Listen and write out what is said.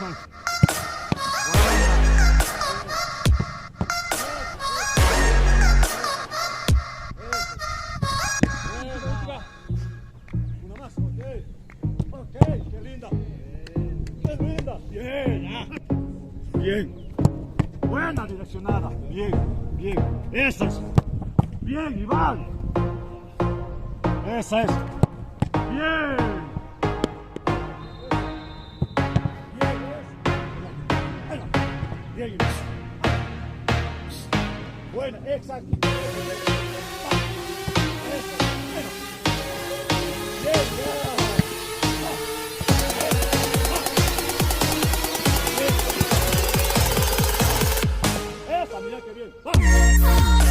Una más, ok. Ok, qué linda. Qué linda. Bien. Bien. Buena direccionada. Bien, bien. Esa es. Bien, Iván. Esa es. Bien. Bien, Iván. Buena, exacto. Esa, mira qué bien. ¡Vamos!